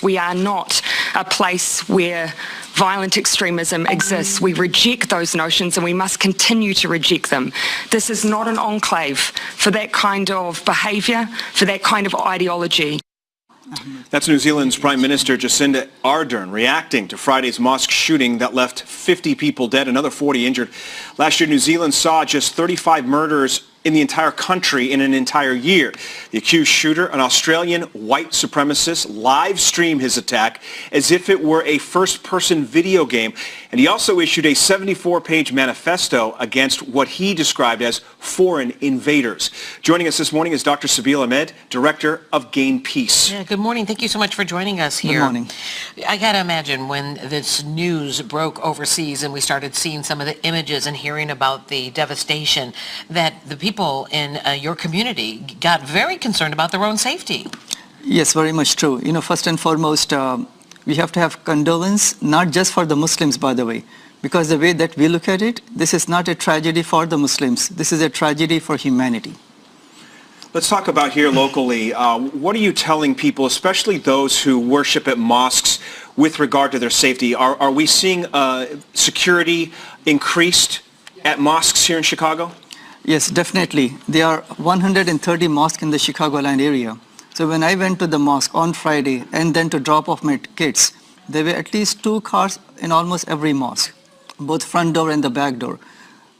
We are not a place where violent extremism exists. We reject those notions and we must continue to reject them. This is not an enclave for that kind of behaviour, for that kind of ideology. That's New Zealand's Prime Minister Jacinda Ardern reacting to Friday's mosque shooting that left 50 people dead, another 40 injured. Last year, New Zealand saw just 35 murders in the entire country in an entire year. The accused shooter, an Australian white supremacist, live streamed his attack as if it were a first-person video game. And he also issued a 74-page manifesto against what he described as foreign invaders. Joining us this morning is Dr. Sabeel, Director of Gain Peace. Yeah, good morning. Thank you so much for joining us here. Good morning. I got to imagine when this news broke overseas and we started seeing some of the images and hearing about the devastation, that the people in your community got very concerned about their own safety. Yes, very much true. You know, first and foremost, we have to have condolence, not just for the Muslims, by the way, because the way that we look at it, this is not a tragedy for the Muslims. This is a tragedy for humanity. Let's talk about here locally. What are you telling people, especially those who worship at mosques, with regard to their safety? Are we seeing security increased at mosques here in Chicago? Yes, definitely. There are 130 mosques in the Chicagoland area. So when I went to the mosque on Friday and then to drop off my kids, there were at least 2 cars in almost every mosque, both front door and the back door.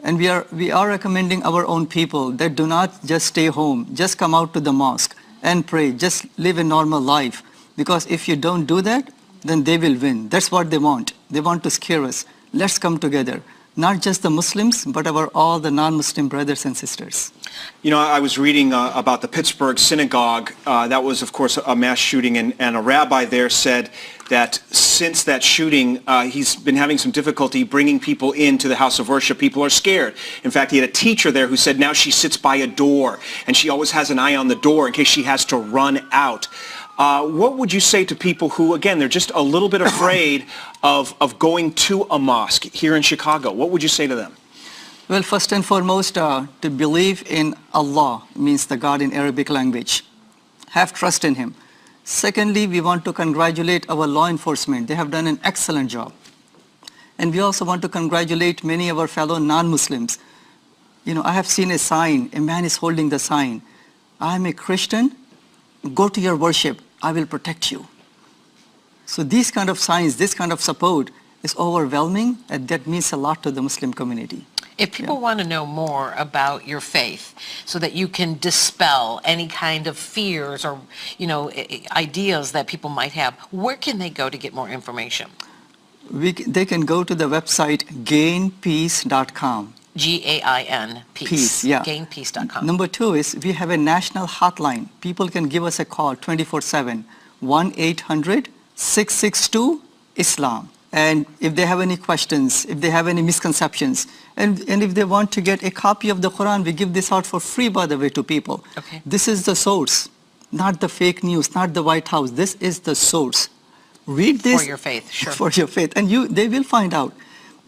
And we are recommending our own people that do not just stay home, just come out to the mosque and pray, just live a normal life. Because if you don't do that, then they will win. That's what they want. They want to scare us. Let's come together. Not just the Muslims, but all the non-Muslim brothers and sisters. You know, I was reading about the Pittsburgh synagogue. That was, of course, a mass shooting, and a rabbi there said that since that shooting, he's been having some difficulty bringing people into the house of worship. People are scared. In fact, he had a teacher there who said now she sits by a door, and she always has an eye on the door in case she has to run out. What would you say to people who, again, they're just a little bit afraid of going to a mosque here in Chicago? What would you say to them? Well, first and foremost, to believe in Allah means the God in Arabic language. Have trust in Him. Secondly, we want to congratulate our law enforcement. They have done an excellent job. And we also want to congratulate many of our fellow non-Muslims. You know, I have seen a sign, a man is holding the sign. I'm a Christian, go to your worship, I will protect you. So these kind of signs, this kind of support is overwhelming, and that means a lot to the Muslim community. If people want to know more about your faith so that you can dispel any kind of fears or, you know, ideas that people might have, where can they go to get more information? They can go to the website gainpeace.com. G-A-I-N, peace. Peace, yeah. Gainpeace.com. Number 2 is we have a national hotline. People can give us a call 24/7, 1-800-662-ISLAM. And if they have any questions, if they have any misconceptions, and if they want to get a copy of the Quran, we give this out for free, by the way, to people. Okay. This is the source, not the fake news, not the White House. This is the source. Read this. For your faith, sure. For your faith. And they will find out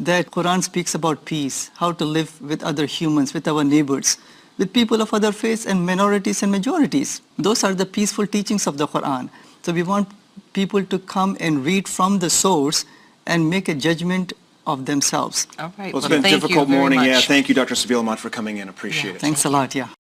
that Quran speaks about peace, how to live with other humans, with our neighbors, with people of other faiths and minorities and majorities. Those are the peaceful teachings of the Quran. So we want people to come and read from the source and make a judgment of themselves. All right. Well, it's been a difficult morning. Yeah, thank you, Dr. Sabeel, for coming in. Appreciate it. Thanks a lot, yeah.